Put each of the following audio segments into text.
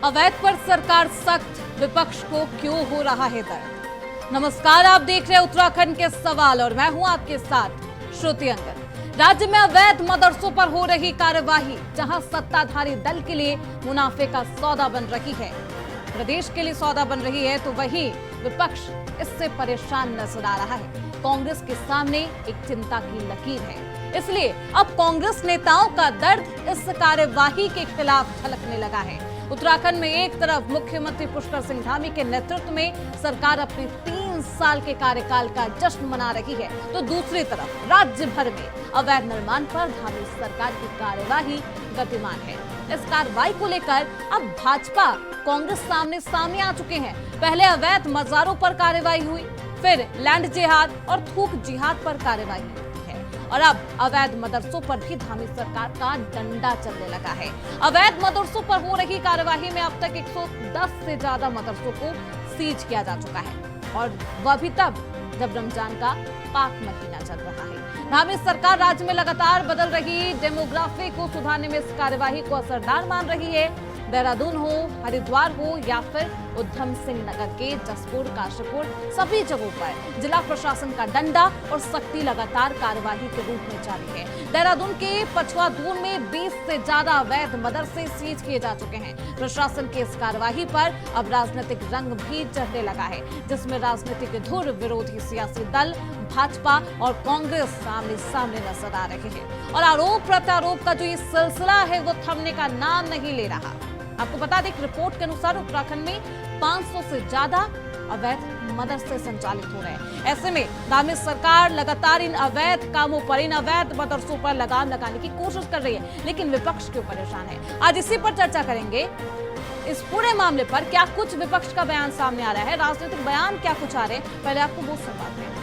अवैध पर सरकार सख्त, विपक्ष को क्यों हो रहा है दर्द। नमस्कार, आप देख रहे हैं उत्तराखंड के सवाल और मैं हूं आपके साथ श्रुति अंगद। राज्य में अवैध मदरसों पर हो रही कार्यवाही जहां सत्ताधारी दल के लिए मुनाफे का सौदा बन रही है, प्रदेश के लिए सौदा बन रही है, तो वहीं विपक्ष इससे परेशान नजर आ रहा है। कांग्रेस के सामने एक चिंता की लकीर है, इसलिए अब कांग्रेस नेताओं का दर्द इस कार्यवाही के खिलाफ झलकने लगा है। उत्तराखंड में एक तरफ मुख्यमंत्री पुष्कर सिंह धामी के नेतृत्व में सरकार अपने 3 साल के कार्यकाल का जश्न मना रही है, तो दूसरी तरफ राज्य भर में अवैध निर्माण पर धामी सरकार की कार्यवाही गतिमान है। इस कार्रवाई को लेकर अब भाजपा कांग्रेस सामने आ चुके हैं। पहले अवैध मजारों पर कार्रवाई हुई, फिर लैंड जिहाद और थूक जिहाद पर कार्रवाई हुई है और अब अवैध मदरसों पर भी धामी सरकार का डंडा चलने लगा है। अवैध मदरसों पर हो रही कार्यवाही में अब तक 110 से ज्यादा मदरसों को सीज किया जा चुका है और वह भी तब जब रमजान का पाक महीना चल रहा है। धामी सरकार राज्य में लगातार बदल रही डेमोग्राफी को सुधारने में इस कार्यवाही को असरदार मान रही है। देहरादून हो, हरिद्वार हो या फिर उधम सिंह नगर के जसपुर, काशीपुर, सभी जगहों पर जिला प्रशासन का डंडा और सख्ती लगातार कार्यवाही के रूप में जारी है। देहरादून के पछुआ दून में 20 से ज्यादा अवैध मदरसे सीज किए जा चुके हैं। प्रशासन की इस कार्यवाही पर अब राजनीतिक रंग भी चढ़ने लगा है, जिसमें राजनीतिक धुर विरोधी सियासी दल भाजपा और कांग्रेस सामने सामने नजर आ रहे हैं और आरोप प्रत्यारोप का जो ये सिलसिला है वो थमने का नाम नहीं ले रहा। आपको बता दें, रिपोर्ट के अनुसार उत्तराखंड में 500 से ज्यादा अवैध मदरसे संचालित हो रहे हैं। ऐसे में धामी सरकार लगातार इन अवैध कामों पर, इन अवैध मदरसों पर लगाम लगाने की कोशिश कर रही है, लेकिन विपक्ष क्यों परेशान है, आज इसी पर चर्चा करेंगे। इस पूरे मामले पर क्या कुछ विपक्ष का बयान सामने आ रहा है, राजनीतिक बयान क्या कुछ आ रहे हैं, पहले आपको वो सुनवाते हैं।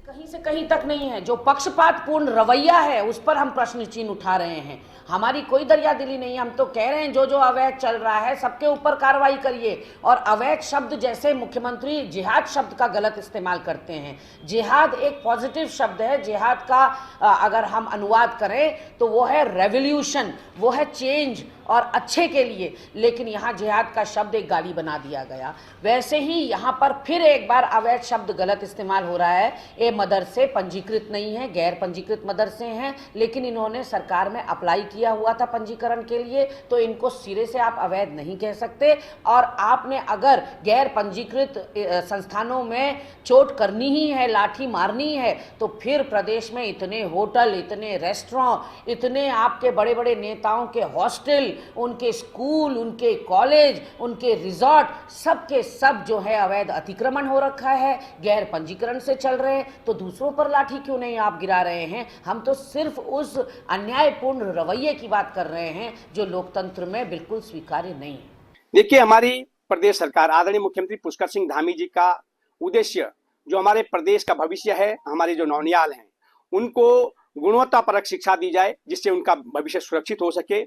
कहीं से कहीं तक नहीं है, जो पक्षपातपूर्ण रवैया है उस पर हम प्रश्न चिन्ह उठा रहे हैं। हमारी कोई दरियादिली नहीं, हम तो कह रहे हैं जो अवैध चल रहा है सबके ऊपर कार्रवाई करिए। और अवैध शब्द जैसे मुख्यमंत्री जिहाद शब्द का गलत इस्तेमाल करते हैं। जिहाद एक पॉजिटिव शब्द है। जिहाद का अगर हम अनुवाद करें तो वो है रेवोल्यूशन, वो है चेंज और अच्छे के लिए, लेकिन यहाँ जिहाद का शब्द एक गाली बना दिया गया। वैसे ही यहाँ पर फिर एक बार अवैध शब्द गलत इस्तेमाल हो रहा है। ये मदरसे पंजीकृत नहीं है, गैर पंजीकृत मदरसे हैं, लेकिन इन्होंने सरकार में अप्लाई किया हुआ था पंजीकरण के लिए, तो इनको सिरे से आप अवैध नहीं कह सकते। और आपने अगर गैर पंजीकृत संस्थानों में चोट करनी ही है, लाठी मारनी है, तो फिर प्रदेश में इतने होटल, इतने रेस्टोरेंट, इतने आपके बड़े बड़े नेताओं के हॉस्टल, उनके स्कूल, उनके कॉलेज, उनके रिजॉर्ट, सब के सब जो है अवैध अतिक्रमण हो रखा है, गैर पंजीकरण से चल रहे हैं, तो दूसरों पर लाठी क्यों नहीं आप गिरा रहे हैं। हम तो सिर्फ उस अन्यायपूर्ण रवैये की बात कर रहे हैं जो लोकतंत्र में बिल्कुल स्वीकार्य नहीं है। देखिए, हमारी प्रदेश सरकार, आदरणीय मुख्यमंत्री पुष्कर सिंह धामी जी का उद्देश्य जो हमारे प्रदेश का भविष्य है, हमारे जो नौनियाल हैं उनको गुणवत्तापरक शिक्षा दी जाए जिससे उनका भविष्य सुरक्षित हो सके।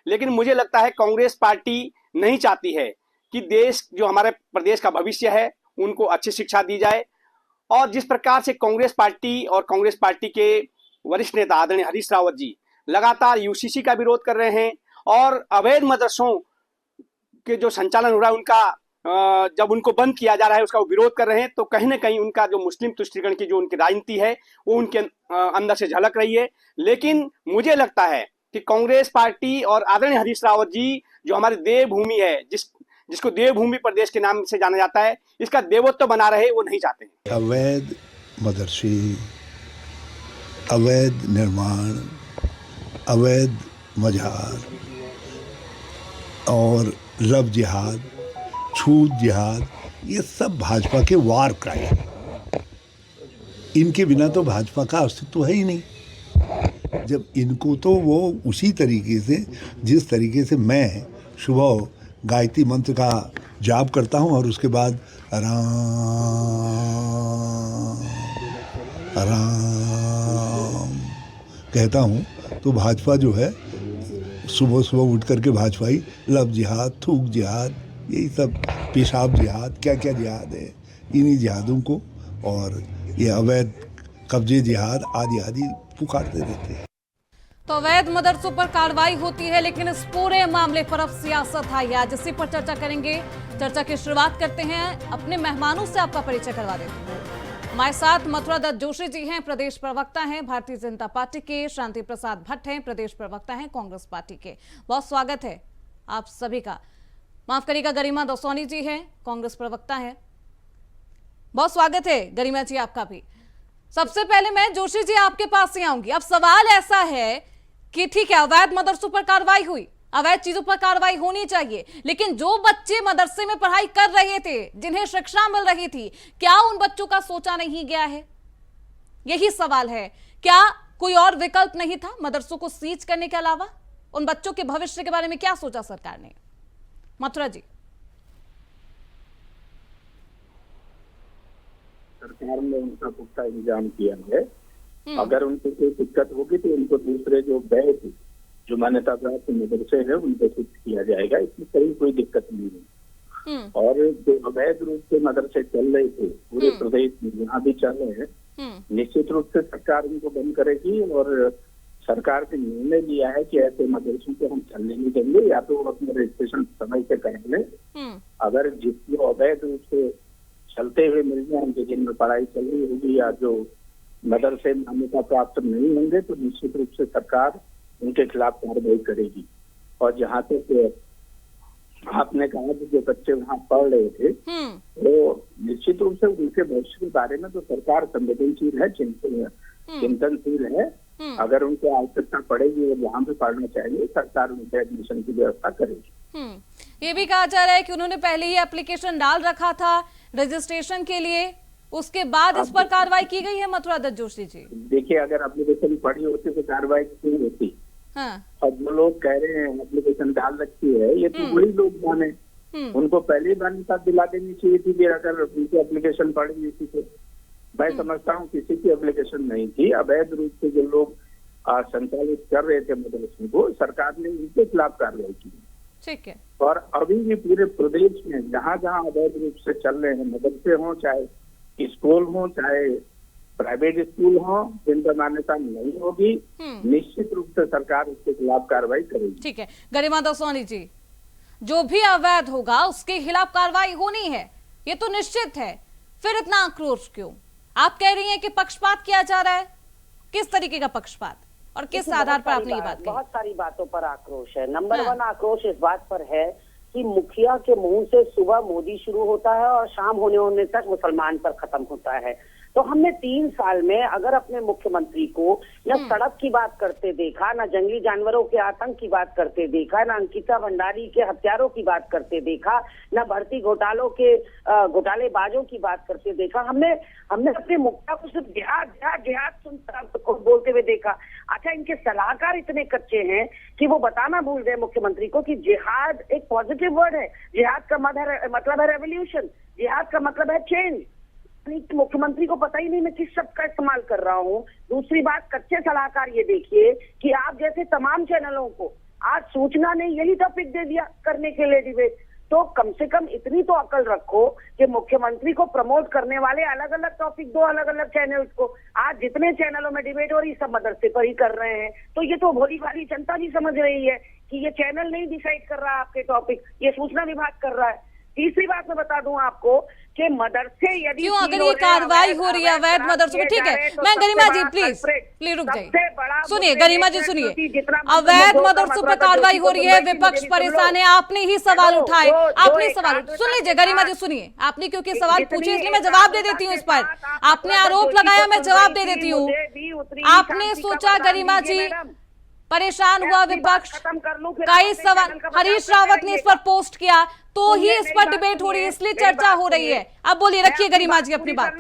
लेकिन मुझे लगता है कांग्रेस पार्टी नहीं चाहती है कि देश जो हमारे प्रदेश का भविष्य है उनको अच्छी शिक्षा दी जाए। और जिस प्रकार से कांग्रेस पार्टी और कांग्रेस पार्टी के वरिष्ठ नेता आदरणीय हरीश रावत जी लगातार यूसीसी का विरोध कर रहे हैं और अवैध मदरसों के जो संचालन हो रहा है उनका जब उनको बंद किया जा रहा है उसका वो विरोध कर रहे हैं, तो कहीं ना कहीं उनका जो मुस्लिम तुष्टीकरण की जो उनकी राजनीति है वो उनके अंदर से झलक रही है। लेकिन मुझे लगता है कि कांग्रेस पार्टी और आदरणीय हरीश रावत जी जो हमारी देवभूमि है, जिसको देवभूमि प्रदेश के नाम से जाना जाता है, इसका देवत्व बना रहे वो नहीं चाहते हैं। अवैध मदरसे, अवैध निर्माण, अवैध मजार और लव जिहाद, छूत जिहाद, ये सब भाजपा के वार क्राई है। इनके बिना तो भाजपा का अस्तित्व है ही नहीं। जब इनको तो वो उसी तरीके से, जिस तरीके से मैं सुबह गायत्री मंत्र का जाप करता हूँ और उसके बाद राम राम कहता हूँ, तो भाजपा जो है सुबह सुबह उठ करके भाजपाई लव जिहाद, थूक जिहाद, यही सब पेशाब जिहाद, क्या क्या जिहाद है, इन्हीं जिहादों को और ये अवैध कब्जे जिहाद आदि आदि पुकारते रहते हैं। तो अवैध मदरसों पर कार्रवाई होती है, लेकिन इस पूरे मामले पर अब सियासत आई है। आज इसी पर चर्चा करेंगे। चर्चा की शुरुआत करते हैं, अपने मेहमानों से आपका परिचय करवा देते हैं। हमारे साथ मथुरा दत्त जोशी जी हैं, प्रदेश प्रवक्ता हैं भारतीय जनता पार्टी के। शांति प्रसाद भट्ट हैं, प्रदेश प्रवक्ता हैं कांग्रेस पार्टी के। बहुत स्वागत है आप सभी का। माफ करिएगा, गरिमा दसौनी जी हैं, कांग्रेस प्रवक्ता हैं। बहुत स्वागत है गरिमा जी आपका भी। सबसे पहले मैं जोशी जी आपके पास ही आऊंगी। अब सवाल ऐसा है कि ठीक है, अवैध मदरसों पर कार्रवाई हुई, अवैध चीजों पर कार्रवाई होनी चाहिए, लेकिन जो बच्चे मदरसे में पढ़ाई कर रहे थे, जिन्हें शिक्षा मिल रही थी, क्या उन बच्चों का सोचा नहीं गया है? यही सवाल है। क्या कोई और विकल्प नहीं था मदरसों को सीज करने के अलावा? उन बच्चों के भविष्य के बारे में क्या सोचा सरकार ने? मथुरा जी। सरकार ने उनका पुख्ता इंतजाम किया है। अगर उनको कोई दिक्कत होगी तो उनको दूसरे जो वैध जो मान्यता प्राप्त मदरसे हैं उनको शिफ्ट किया जाएगा। इसमें कोई दिक्कत नहीं है। और जो अवैध रूप से मदरसे चल रहे थे पूरे प्रदेश में, यहाँ भी चल रहे हैं, निश्चित रूप से सरकार उनको बंद करेगी। और सरकार ने निर्णय लिया है कि ऐसे मदरसों को हम चलने नहीं देंगे, या तो अपने रजिस्ट्रेशन समय से कर लें। अगर जिसको अवैध रूप से चलते हुए मिल जाएंगे, जिनमें पढ़ाई चल रही होगी या जो मदरसे मान्यता प्राप्त नहीं होंगे, तो निश्चित रूप से सरकार उनके खिलाफ कार्रवाई करेगी। और जहाँ तक आपने कहा कि जो बच्चे वहाँ पढ़ रहे थे, तो निश्चित रूप से उनके भविष्य के बारे में तो सरकार संवेदनशील है, चिंतनशील है। अगर उनको आवश्यकता पड़ेगी और जहाँ भी पढ़ना चाहिए, सरकार उनके एडमिशन की व्यवस्था करेगी। ये भी कहा जा रहा है कि उन्होंने पहले ही एप्लीकेशन डाल रखा था रजिस्ट्रेशन के लिए, उसके बाद इस पर कार्रवाई की गई है। मथुरा दत्त जोशी जी, देखिए, अगर एप्लीकेशन पड़ी होती तो कार्रवाई क्यों होती? हाँ। और जो लोग कह रहे हैं एप्लीकेशन डाल रखी है, ये तो वही लोग माने, उनको पहले ही मान्यता दिला देनी चाहिए थी। अगर उनकी एप्लीकेशन पड़ी हुई थी तो मैं समझता हूँ किसी की एप्लीकेशन नहीं थी। अवैध रूप से जो लोग संचालित कर रहे थे मदरसों को, सरकार ने उनके खिलाफ कार्रवाई की। ठीक है। और अभी भी पूरे प्रदेश में जहाँ जहाँ अवैध रूप से चल रहे हैं मदरसे हों, चाहे स्कूल हों, चाहे प्राइवेट स्कूल हों, जिन पर मान्यता नहीं होगी, निश्चित रूप से सरकार उसके खिलाफ कार्रवाई करेगी। ठीक है। गरिमा दसौनी जी, जो भी अवैध होगा उसके खिलाफ कार्रवाई होनी है, ये तो निश्चित है। फिर इतना आक्रोश क्यों? आप कह रही हैं कि पक्षपात किया जा रहा है। किस तरीके का पक्षपात और किस आधार पर आपने ये बात कही? बहुत सारी बातों पर आक्रोश है। नंबर 1 आक्रोश इस बात पर है कि मुखिया के मुंह से सुबह मोदी शुरू होता है और शाम होने तक मुसलमान पर खत्म होता है। तो हमने 3 साल में अगर अपने मुख्यमंत्री को न सड़क की बात करते देखा, न जंगली जानवरों के आतंक की बात करते देखा, न अंकिता भंडारी के हत्यारों की बात करते देखा, न भर्ती घोटालेबाजों की बात करते देखा। हमने अपने मुखिया को सिर्फ जिहाद बोलते हुए देखा। अच्छा, इनके सलाहकार इतने कच्चे हैं कि वो बताना भूल गए मुख्यमंत्री को कि जिहाद एक पॉजिटिव वर्ड है। जिहाद का मतलब है रेवोल्यूशन, जिहाद का मतलब है चेंज। मुख्यमंत्री को पता ही नहीं मैं किस शब्द का इस्तेमाल कर रहा हूँ। दूसरी बात, कच्चे सलाहकार ये देखिए कि आप जैसे तमाम चैनलों को आज सूचना ने यही टॉपिक दे दिया करने के लिए डिबेट। तो कम से कम इतनी तो अकल रखो कि मुख्यमंत्री को प्रमोट करने वाले अलग अलग टॉपिक दो, अलग अलग चैनल्स को। आज जितने चैनलों में डिबेट हो रही सब मदरसे पर ही कर रहे हैं। तो ये तो भोली भाली जनता भी समझ रही है कि ये चैनल नहीं डिसाइड कर रहा है आपके टॉपिक, ये सूचना विभाग कर रहा है। तीसरी बात मैं बता दूं आपको कि मदरसे यदि क्यों अगर ये कार्रवाई हो रही है अवैध मदरसों में, ठीक है, मैं गरिमा जी प्लीज रुक जाइए, सुनिए गरिमा जी सुनिए। अवैध मदरसों पर कार्रवाई हो रही है, विपक्ष परेशान है, आपने ही सवाल उठाए, आपने सवाल सुन लीजिए गरिमा जी सुनिए। आपने क्योंकि सवाल पूछे इसलिए मैं जवाब दे देती हूँ इस पर। आपने आरोप लगाया, मैं जवाब दे देती हूँ। आपने सोचा गरिमा जी परेशान हुआ विपक्ष, कई सवाल हरीश रावत ने इस पर पोस्ट किया तो ही इस पर डिबेट हो रही है, इसलिए चर्चा हो रही है। अब बोलिए, रखिए गरिमा जी अपनी बात।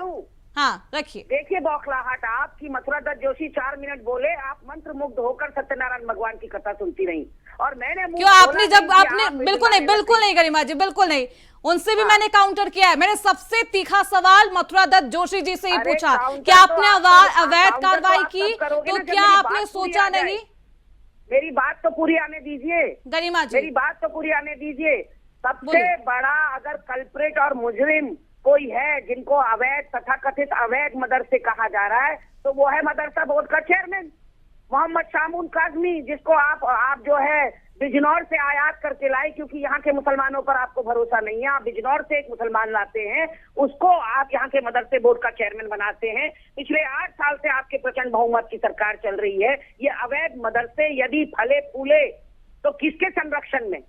हाँ रखिए। देखिए बौखलाहट आपकी, मथुरा दत्त जोशी 4 मिनट बोले, आप मंत्र मुग्ध होकर सत्यनारायण भगवान की कथा सुनती रही। और मैंने क्यों आपने जब आपने बिल्कुल नहीं गरिमा जी, बिल्कुल नहीं, उनसे भी मैंने काउंटर किया है। मैंने सबसे तीखा सवाल मथुरा दत्त जोशी जी से ही पूछा कि आपने अवैध कार्रवाई की तो क्या आपने सोचा नहीं? मेरी बात तो पूरी आने दीजिए गरिमा जी, मेरी बात तो पूरी आने दीजिए। सबसे बड़ा अगर कल्प्रेट और मुजरिम कोई है जिनको अवैध तथाकथित अवैध मदरसे कहा जा रहा है तो वो है मदरसा बोर्ड का चेयरमैन। मोहम्मद शामून काजमी, जिसको आप जो है बिजनौर से आयात करके लाए, क्योंकि यहाँ के मुसलमानों पर आपको भरोसा नहीं है, आप बिजनौर से एक मुसलमान लाते हैं, उसको आप यहाँ के मदरसे बोर्ड का चेयरमैन बनाते हैं। पिछले 8 साल से आपके प्रचंड बहुमत की सरकार चल रही है। ये अवैध मदरसे यदि फले फूले तो किसके संरक्षण में?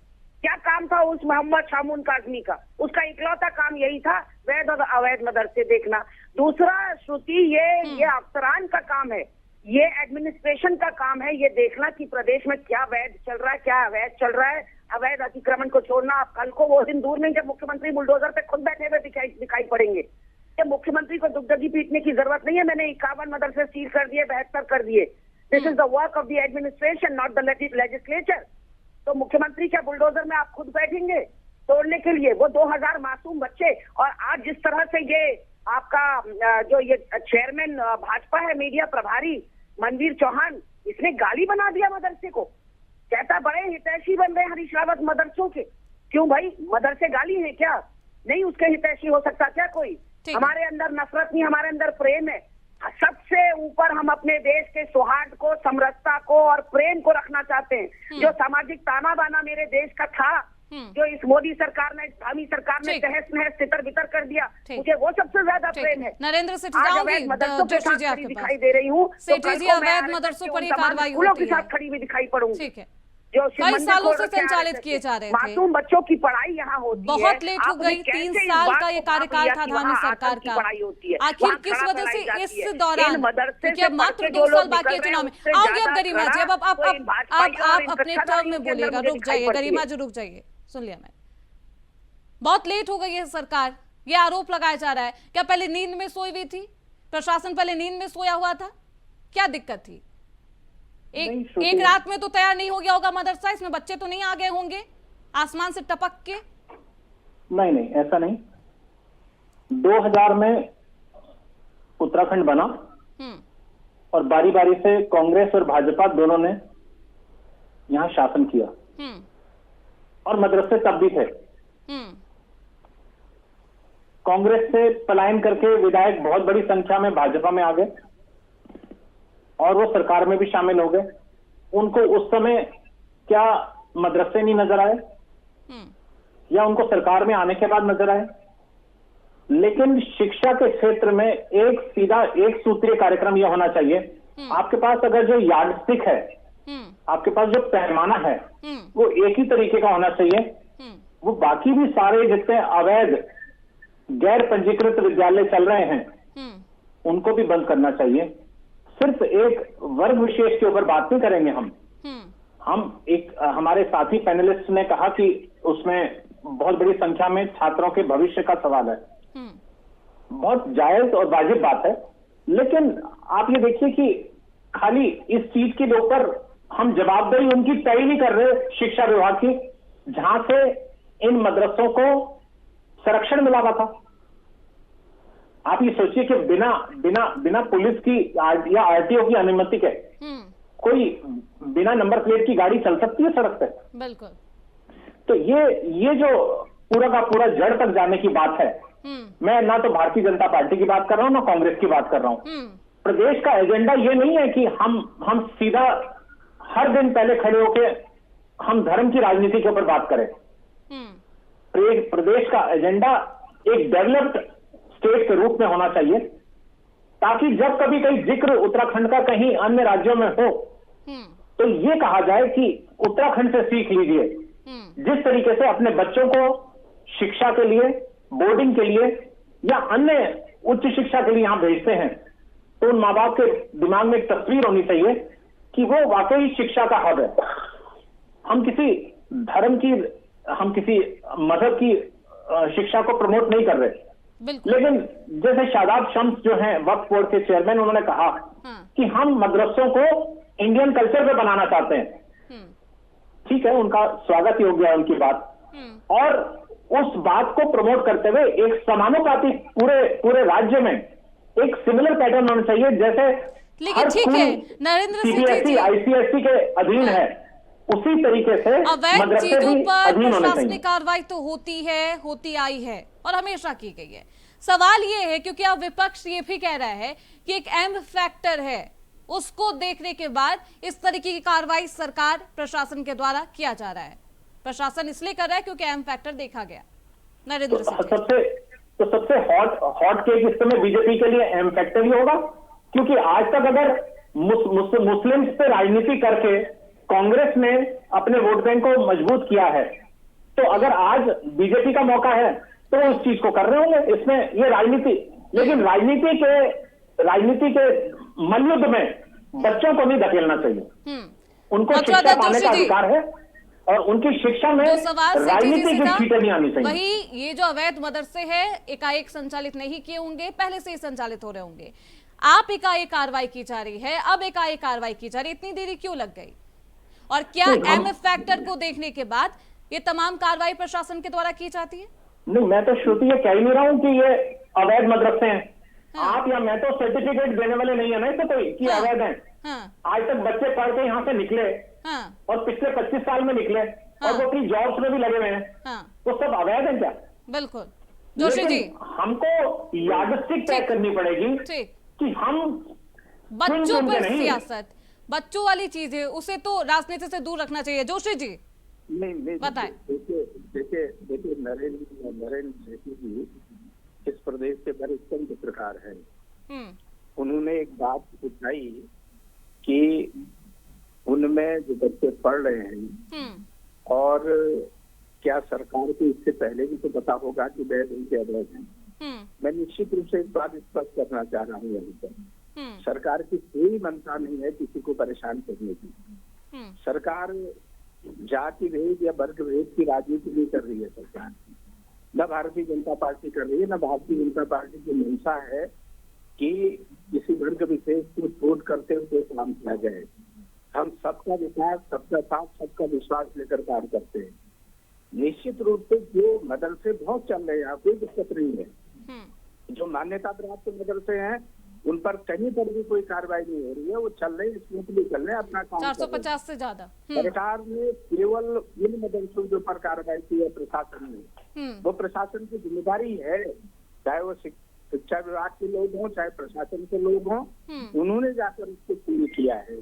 क्या काम था उस मोहम्मद शामून काजमी का? उसका इकलौता काम यही था, वैध और अवैध मदरसे देखना। दूसरा श्रुति, ये अफसरान का काम है, ये एडमिनिस्ट्रेशन का काम है ये देखना कि प्रदेश में क्या वैध चल रहा है, क्या अवैध चल रहा है। अवैध अतिक्रमण को छोड़ना, आप कल को वो दिन दूर नहीं जब मुख्यमंत्री बुलडोजर पे खुद बैठे हुए दिखाई पड़ेंगे। ये मुख्यमंत्री को दुगदगी पीटने की जरूरत नहीं है। मैंने 51 मदरसे सील कर दिए, 72 कर दिए। This is the work of the administration, not the legislature. तो मुख्यमंत्री क्या बुलडोजर में आप खुद बैठेंगे तोड़ने के लिए? वो 2000 मासूम बच्चे, और आज जिस तरह से ये आपका जो ये चेयरमैन भाजपा है, मीडिया प्रभारी मनवीर चौहान, इसने गाली बना दिया मदरसे को। कहता बड़े हितैषी बन रहे हरीश रावत मदरसों के। क्यों भाई, मदरसे गाली है क्या? नहीं उसके हितैषी हो सकता क्या कोई? हमारे अंदर नफरत नहीं, हमारे अंदर प्रेम है। सबसे ऊपर हम अपने देश के सौहार्द को, समरसता को और प्रेम को रखना चाहते हैं। जो सामाजिक ताना बाना मेरे देश का था, जो इस मोदी सरकार ने, धामी सरकार ने तहस नहस तितर बितर कर दिया, मुझे वो सबसे ज्यादा प्रेम है। नरेंद्र सेठ जाऊंगी मदरसों के साथ खड़ी दिखाई दे रही हूँ, अवैध मदरसों पर ये कार्रवाई होती के साथ खड़ी हुई दिखाई पड़ूंगी। ठीक है, कई सालों से संचालित किए जा रहे थे। मासूम बच्चों की पढ़ाई यहाँ होती है। बहुत लेट हो गई, 3 साल का ये कार्यकाल था धामी सरकार का। आखिर किस वजह से इस दौरान, क्योंकि अब मात्र 2 साल बाकी है चुनाव में। आओगे अब गरिमा जी, अब आप अपने टर्म में बोलिएगा। रुक जाइए गरिमा जी, रुक जाइए, सुन लिया मैंने। बहुत लेट हो गई है सरकार, ये आरोप लगाया जा रहा है। क्या पहले नींद में सोई हुई थी? प्रशासन पहले नींद में सोया हुआ था? क्या दिक्कत थी? एक रात में तो तैयार नहीं हो गया होगा मदरसा, इसमें बच्चे तो नहीं आ गए होंगे आसमान से टपक के? नहीं, ऐसा नहीं। 2000 में उत्तराखंड बना और बारी बारी से कांग्रेस और भाजपा दोनों ने यहाँ शासन किया, और मदरसे तब भी थे। कांग्रेस से पलायन करके विधायक बहुत बड़ी संख्या में भाजपा में आ गए और वो सरकार में भी शामिल हो गए। उनको उस समय क्या मदरसे नहीं नजर आए, या उनको सरकार में आने के बाद नजर आए? लेकिन शिक्षा के क्षेत्र में एक सीधा एक सूत्रीय कार्यक्रम यह होना चाहिए। आपके पास अगर जो यार्डस्टिक है, आपके पास जो पैमाना है, वो एक ही तरीके का होना चाहिए। वो बाकी भी सारे जितने अवैध गैर पंजीकृत विद्यालय चल रहे हैं उनको भी बंद करना चाहिए। सिर्फ एक वर्ग विशेष के ऊपर बात नहीं करेंगे हम एक हमारे साथी पैनलिस्ट ने कहा कि उसमें बहुत बड़ी संख्या में छात्रों के भविष्य का सवाल है। बहुत जायज और वाजिब बात है, लेकिन आप ये देखिए कि खाली इस चीज के ऊपर हम जवाबदेही उनकी तय नहीं कर रहे शिक्षा विभाग की, जहां से इन मदरसों को संरक्षण मिला हुआ था। आप ये सोचिए कि बिना बिना बिना पुलिस की या आरटीओ की अनुमति के कोई बिना नंबर प्लेट की गाड़ी चल सकती है सड़क पे? बिल्कुल। तो ये जो पूरा का पूरा जड़ तक जाने की बात है, मैं ना तो भारतीय जनता पार्टी की बात कर रहा हूं ना कांग्रेस की बात कर रहा हूं। प्रदेश का एजेंडा ये नहीं है कि हम सीधा हर दिन पहले खड़े होके हम धर्म की राजनीति के ऊपर बात करें। प्रदेश का एजेंडा एक डेवलप्ड स्टेट के रूप में होना चाहिए, ताकि जब कभी कहीं जिक्र उत्तराखंड का कहीं अन्य राज्यों में हो तो ये कहा जाए कि उत्तराखंड से सीख लीजिए। जिस तरीके से अपने बच्चों को शिक्षा के लिए, बोर्डिंग के लिए या अन्य उच्च शिक्षा के लिए यहां भेजते हैं, तो उन माँ बाप के दिमाग में एक तस्वीर होनी चाहिए कि वो वाकई शिक्षा का हब है। हम किसी धर्म की, हम किसी मजहब की शिक्षा को प्रमोट नहीं कर रहे, लेकिन जैसे शादाब शम्स जो हैं वक्फ बोर्ड के चेयरमैन, उन्होंने कहा कि हम मदरसों को इंडियन कल्चर पे बनाना चाहते हैं। ठीक है, उनका स्वागत योग्य है उनकी बात, और उस बात को प्रमोट करते हुए एक समानुपातिक पूरे राज्य में एक सिमिलर पैटर्न होना चाहिए। जैसे लेकिन ठीक है नरेंद्र सीबीएसई आईसीएसई के अधीन है, उसी तरीके से अवैध चीजों पर प्रशासनिक कार्रवाई तो होती आई है और हमेशा की गई है। सवाल ये है, क्योंकि अब विपक्ष ये भी कह रहा है कि एक अहम फैक्टर है उसको देखने के बाद इस तरीके की कार्रवाई सरकार प्रशासन के द्वारा किया जा रहा है। प्रशासन इसलिए कर रहा है क्योंकि अहम फैक्टर देखा गया। नरेंद्र सिंह सबसे हॉट केस इस समय बीजेपी के लिए अहम फैक्टर ही होगा, क्योंकि आज तक अगर मुस्लिम पे राजनीति करके कांग्रेस ने अपने वोट बैंक को मजबूत किया है, तो अगर आज बीजेपी का मौका है तो वो उस चीज को कर रहे होंगे। इसमें ये राजनीति, लेकिन राजनीति के मलयुद्ध में बच्चों को नहीं धकेलना चाहिए। उनको शिक्षा पाने का अधिकार है और उनकी शिक्षा में राजनीति की छींटे नहीं आनी चाहिए। वही ये जो अवैध मदरसे हैं एकाएक संचालित नहीं किए होंगे, पहले से ही संचालित हो रहे होंगे। आप एकाएक कार्रवाई की जा रही है, अब एकाएक कार्रवाई की जा रही है, इतनी देरी क्यों लग गई? और क्या एमएफ फैक्टर को देखने के बाद ये तमाम कार्रवाई प्रशासन के द्वारा की जाती है? नहीं, मैं तो श्रुति ये कह ही नहीं रहा हूँ कि ये अवैध मदरसे हैं। हाँ। आप या मैं तो सर्टिफिकेट देने वाले नहीं है ना इससे कोई कि हाँ। अवैध है। हाँ। आज तक बच्चे पढ़ के यहाँ से निकले हाँ। और पिछले 25 साल में निकले हाँ। और वो अपनी जॉब्स में भी लगे हुए हैं। हाँ। वो सब अवैध है क्या? बिल्कुल जोशी जी, हमको यादस्टिक तय करनी पड़ेगी कि हम बच्चों पर सियासत, बच्चों वाली चीज है, उसे तो राजनीति से दूर रखना चाहिए। जोशी जी नहीं बताएं। देखिए नरेंद्र जोशी जी इस प्रदेश के वरिष्ठ पत्रकार हैं। उन्होंने एक बात उठाई कि उनमें जो बच्चे पढ़ रहे हैं और क्या सरकार को इससे पहले भी तो पता होगा कि वैध उनके अवैध हैं। मैं निश्चित रूप से इस बात स्पष्ट करना चाह रहा हूँ यहाँ पर सरकार की कोई मंशा नहीं है किसी को परेशान करने की। सरकार जाति भेद या वर्ग भेद की राजनीति नहीं कर रही है। सरकार न भारतीय जनता पार्टी कर रही है, न भारतीय जनता पार्टी की मंशा है कि किसी वर्ग विशेष को छोड़ करते हुए काम किया जाए। हम सबका विकास, सबका साथ, सबका विश्वास लेकर काम करते हैं। निश्चित रूप से जो मदरसे बहुत चल रहे हैं, कोई दिक्कत नहीं है। जो मान्यता प्राप्त मदरसे हैं उन पर कहीं पर भी कोई कार्रवाई नहीं हो रही है, वो चल रहे हैं, स्मूथली चल रहे हैं, अपना काम 450 से ज्यादा। सरकार ने केवल इन मदरसों के ऊपर कार्रवाई की है प्रशासन ने। वो प्रशासन की जिम्मेदारी है, चाहे वो शिक्षा विभाग के लोग हों, चाहे प्रशासन के लोग हों, उन्होंने जाकर उसको पूर्ण किया है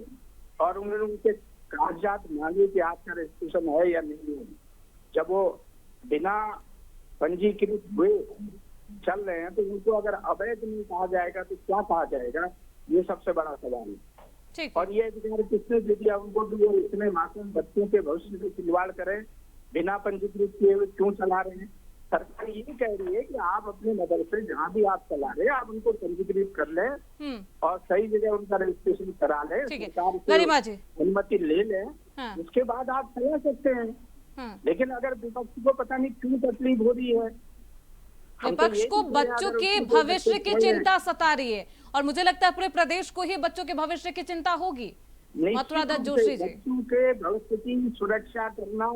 और उन्होंने उनके कागजात मांगे कि आपका रजिस्ट्रेशन है या नहीं है। जब वो बिना पंजीकृत हुए चल रहे हैं तो उनको अगर अवैध नहीं कहा जाएगा तो क्या कहा जाएगा, ये सबसे बड़ा सवाल है। और ये अधिकार किसने दे दिया उनको कि वो इतने मासूम बच्चों के भविष्य से खिलवाड़ करें, बिना पंजीकृत किए हुए क्यों चला रहे हैं? सरकार ये कह रही है कि आप अपने मदरसे जहाँ भी आप चला रहे हैं आप उनको पंजीकृत कर लें और सही जगह उनका रजिस्ट्रेशन करा लें, सरकार से अनुमति ले लें, उसके बाद आप चला सकते हैं। लेकिन अगर विपक्ष को पता नहीं क्यों तकलीफ हो रही है, विपक्ष को बच्चों के भविष्य की चिंता सता रही है और मुझे लगता है पूरे प्रदेश को ही बच्चों के भविष्य की चिंता होगी। मथुरा दत्त जोशी जी, बच्चों के भविष्य की सुरक्षा करना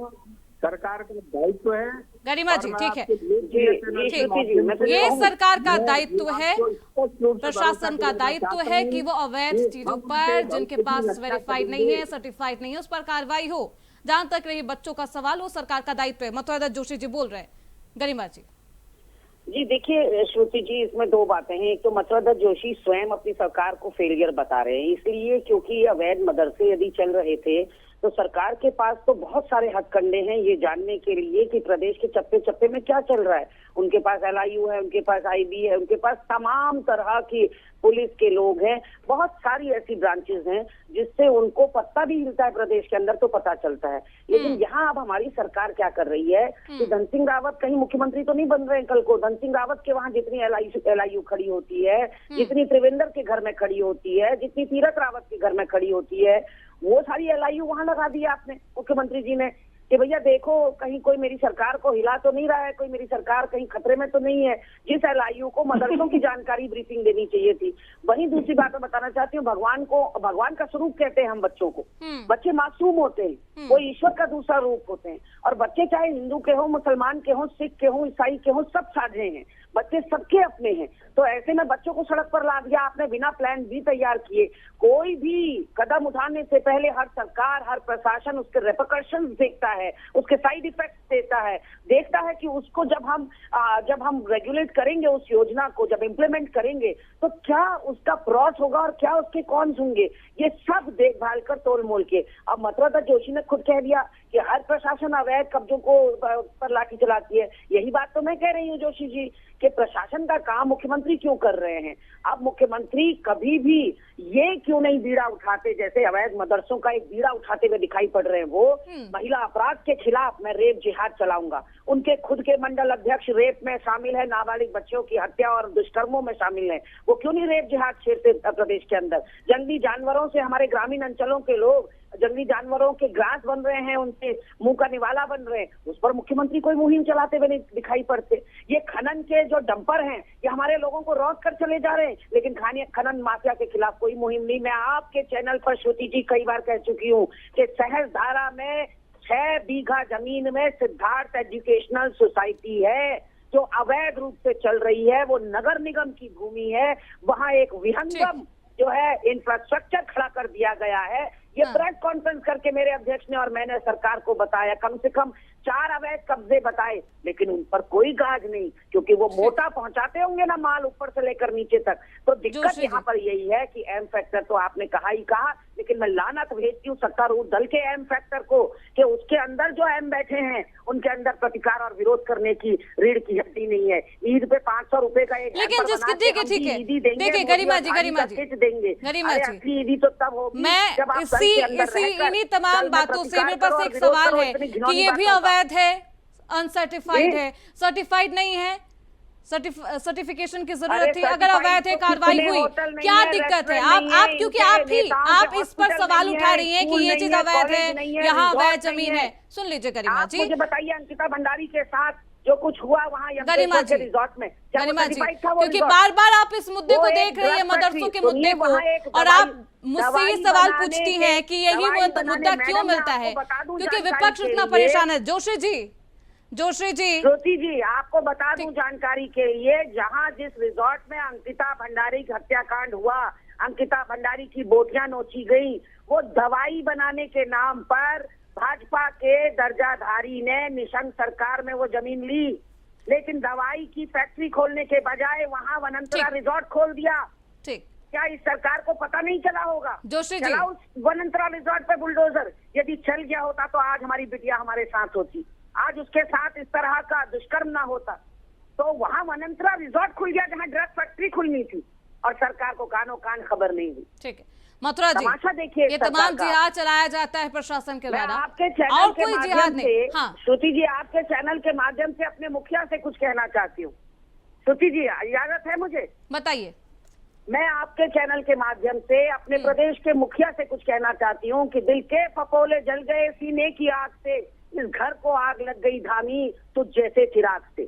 सरकार का दायित्व है। गरिमा जी ठीक है, ये सरकार का दायित्व है, प्रशासन का दायित्व है कि वो अवैध चीजों पर जिनके पास वेरीफाइड नहीं है, सर्टिफाइड नहीं है, उस पर कार्रवाई हो। जहां तक रही बच्चों का सवाल, वो सरकार का दायित्व है। मथुरा दत्त जोशी जी बोल रहे हैं। गरिमा जी जी देखिए श्रुति जी, इसमें दो बातें हैं। एक तो मथुरा दत्त जोशी स्वयं अपनी सरकार को फेलियर बता रहे हैं, इसलिए क्योंकि अवैध मदरसे यदि चल रहे थे तो सरकार के पास तो बहुत सारे हथकंडे हैं ये जानने के लिए कि प्रदेश के चप्पे चप्पे में क्या चल रहा है। उनके पास LIU है, उनके पास IB है, उनके पास तमाम तरह की पुलिस के लोग हैं, बहुत सारी ऐसी ब्रांचेस हैं जिससे उनको पता भी मिलता है प्रदेश के अंदर तो पता चलता है। लेकिन यहाँ अब हमारी सरकार क्या कर रही है कि धन सिंह रावत कहीं मुख्यमंत्री तो नहीं बन रहे हैं कल को। धन सिंह रावत के वहाँ जितनी LIU खड़ी होती है, जितनी त्रिवेंद्र के घर में खड़ी होती है, जितनी तीरथ रावत के घर में खड़ी होती है, वो सारी LIU वहां लगा दी आपने मुख्यमंत्री जी ने कि भैया देखो कहीं कोई मेरी सरकार को हिला तो नहीं रहा है, कोई मेरी सरकार कहीं खतरे में तो नहीं है। जिस LIU को मदरसों की जानकारी ब्रीफिंग देनी चाहिए थी। वहीं दूसरी बात मैं बताना चाहती हूँ, भगवान का स्वरूप कहते हैं हम बच्चों को। बच्चे मासूम होते हैं, वो ईश्वर का दूसरा रूप होते हैं और बच्चे चाहे हिंदू के हो, मुसलमान के हो, सिख के हो, ईसाई के हो, सब साझे हैं, बच्चे सबके अपने हैं। तो ऐसे में बच्चों को सड़क पर ला दिया आपने बिना प्लान भी तैयार किए। कोई भी कदम उठाने से पहले हर सरकार, हर प्रशासन उसके रेपरकशंस देखता है, उसके साइड इफेक्ट देता है, देखता है कि उसको जब हम रेगुलेट करेंगे उस योजना को, जब इम्प्लीमेंट करेंगे तो क्या उसका प्रॉस होगा और क्या उसके कॉन्स होंगे, ये सब देखभाल कर तोल मोल के। अब मथुरा दत्त जोशी ने खुद कह दिया कि हर प्रशासन अवैध कब्जों को पर लाठी चलाती है। यही बात तो मैं कह रही हूँ जोशी जी कि प्रशासन का काम मुख्यमंत्री क्यों कर रहे हैं। अब मुख्यमंत्री कभी भी ये क्यों नहीं बीड़ा उठाते, जैसे अवैध मदरसों का एक बीड़ा उठाते हुए दिखाई पड़ रहे हैं। वो महिला अपराध के खिलाफ मैं रेप जिहाद चलाऊंगा, उनके खुद के मंडल अध्यक्ष रेप में शामिल है, नाबालिग बच्चों की हत्या और दुष्कर्मों में शामिल है, वो क्यों नहीं रेप जिहाद छेड़ते प्रदेश के अंदर। जंगली जानवरों से हमारे ग्रामीण अंचलों के लोग जंगली जानवरों के ग्रास बन रहे हैं, उनसे मुंह का निवाला बन रहे हैं, उस पर मुख्यमंत्री कोई मुहिम चलाते हुए नहीं दिखाई पड़ते। ये खनन के जो डंपर हैं ये हमारे लोगों को रोक कर चले जा रहे हैं, लेकिन खनन माफिया के खिलाफ कोई मुहिम नहीं। मैं आपके चैनल पर श्रुति जी कई बार कह चुकी हूँ कि सहस्त्रधारा में 6 बीघा जमीन में सिद्धार्थ एजुकेशनल सोसाइटी है जो अवैध रूप से चल रही है, वो नगर निगम की भूमि है, वहां एक विहंगम जो है इंफ्रास्ट्रक्चर खड़ा कर दिया गया है। ये प्रेस कॉन्फ्रेंस करके मेरे अध्यक्ष ने और मैंने सरकार को बताया, कम से कम 4 अवैध कब्जे बताए, लेकिन उन पर कोई गाज नहीं, क्योंकि वो मोटा पहुंचाते होंगे ना माल ऊपर से लेकर नीचे तक। तो दिक्कत यहाँ पर यही है कि एम फैक्टर तो आपने कहा ही कहा, लेकिन मैं लानत भेजती हूँ सत्तारूढ़ दल के एम फैक्टर को कि उसके अंदर जो एम बैठे हैं उनके अंदर प्रतिकार और विरोध करने की रीढ़ की हड्डी नहीं है। ईद पे 500 रुपए का एक लेकिन जिसकी ठीक है देखिए गरिमा जी देंगे, गरिमा जी असली ईदी तो तब होगी जब आप इन्हीं तमाम बातों से मेरे पास एक सवाल है कि ये भी अवैध है, अनसर्टिफाइड है, सर्टिफाइड नहीं है, सर्टिफिकेशन की जरूरत थी। अगर अवैध है, कार्रवाई हुई, क्या दिक्कत है? आप क्योंकि आप इस पर सवाल उठा रही हैं कि ये चीज अवैध है, यहाँ अवैध जमीन है। सुन लीजिए गरिमा जी, मुझे बताइए अंकिता भंडारी के साथ जो कुछ हुआ वहाँ गरिमा जी, रिजॉर्ट में, गरिमा जी, क्योंकि बार बार आप इस मुद्दे को देख रही है, मदरसों के मुद्दे को, और आप मुझसे ये सवाल पूछती हैं कि यही मुद्दा क्यों मिलता है, क्योंकि विपक्ष इतना परेशान है। जोशी जी ज्योति जी, आपको बता दूं जानकारी के लिए, जहां जिस रिजॉर्ट में अंकिता भंडारी हत्याकांड हुआ, अंकिता भंडारी की बोटियां नोची गई, वो दवाई बनाने के नाम पर भाजपा के दर्जाधारी ने निशंक सरकार में वो जमीन ली, लेकिन दवाई की फैक्ट्री खोलने के बजाय वहां वनंतरा रिजॉर्ट खोल दिया। ठीक, क्या इस सरकार को पता नहीं चला होगा? जोशी जी, चला उस वनंतरा रिजॉर्ट पे बुलडोजर, यदि चल गया होता तो आज हमारी बिटिया हमारे साथ होती, आज उसके साथ इस तरह का दुष्कर्म ना होता। तो वहां वनंतरा रिजॉर्ट खुल गया जहां ड्रग फैक्ट्री खुलनी थी, और सरकार को कानो कान खबर नहीं हुई। ठीक है मथुरा जी, देखिए ये तमाम जिहाद चलाया जाता है प्रशासन के द्वारा, आपके चैनल और के कोई माध्यम जिहाद से, नहीं। हाँ श्रुति जी, आपके चैनल के माध्यम से अपने मुखिया से कुछ कहना चाहती हूँ। श्रुति जी, इजाजत है मुझे? बताइए। मैं आपके चैनल के माध्यम से अपने प्रदेश के मुखिया से कुछ कहना चाहती हूँ कि दिल के फपोले जल गए सीने की आग से, इस घर को आग लग गई धामी तुझ जैसे चिराग से,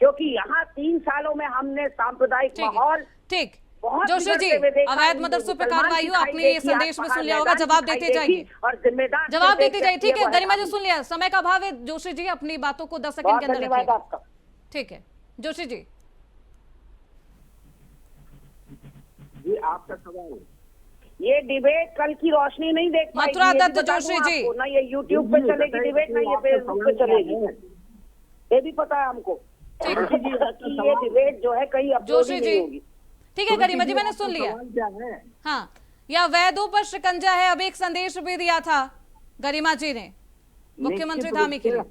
क्योंकि यहाँ 3 सालों में हमने सांप्रदायिक माहौल। ठीक, जोशी जी, अवैध मदरसों पे कार्रवाई हो, आपने ये संदेश में सुन लिया होगा, जवाब देते जाइए और जिम्मेदार जवाब देते जाइए। ठीक है गरिमा जी, सुन लिया, समय का अभाव है जोशी जी, अपनी बातों को 10 सेकंड के अंदर रखिएगा। ठीक है जोशी जी। ये आपका सवाल है। ये डिबेट कल की रोशनी नहीं देख पाएगी। मथुरा दत्त जोशी जी, ना ये यूट्यूब पे चलेगी डिबेट, ना ये फेसबुक पे चलेगी, ये भी पता है हमको। ये डिबेट जो है कहीं अपलोड नहीं होगी। ठीक है गरिमा जी, मैंने सुन लिया। हाँ, या वैदों पर शिकंजा है, अब एक संदेश भी दिया था गरिमा जी ने मुख्यमंत्री धामी के लिए।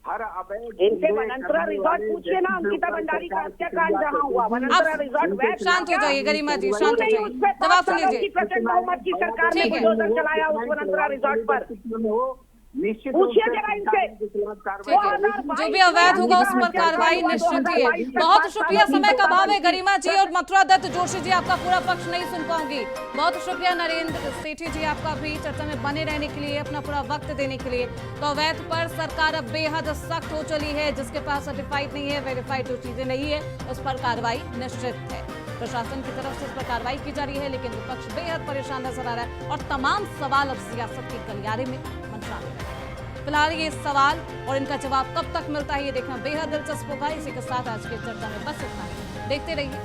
इनसे वनंतरा रिजॉर्ट पूछिए ना, अंकिता भंडारी का हत्याकांड जहाँ हुआ, वनंतरा रिजॉर्ट। शांत हो जाइए गरिमा जी, शांत हो जाइए, जवाब सुन लीजिए। प्रचंड बहुमत की सरकार ने बुलडोजर चलाया उस वनंतरा रिजॉर्ट पर, पूछिए जरा इनसे। जो भी अवैध होगा उस पर कार्रवाई निश्चित ही है। बहुत शुक्रिया, समय का अभाव है गरिमा जी और मथुरा दत्त जोशी जी, आपका पूरा पक्ष नहीं सुन पाऊंगी। बहुत शुक्रिया नरेंद्र सेठी जी आपका भी चर्चा में बने रहने के लिए, अपना पूरा वक्त देने के लिए। तो अवैध पर सरकार अब बेहद सख्त हो चली है, जिसके पास सर्टिफाइड नहीं है, वेरीफाइड जो चीजें नहीं है, उस पर कार्रवाई निश्चित है। प्रशासन की तरफ से इस पर कार्रवाई की जा रही है, लेकिन विपक्ष बेहद परेशान नजर आ रहा है और तमाम सवाल अब सियासत के गलियारे में मंडरा रहे हैं। फिलहाल ये सवाल और इनका जवाब कब तक मिलता है ये देखना बेहद दिलचस्प होगा। इसी के साथ आज की चर्चा में बस इतना ही। देखते रहिए।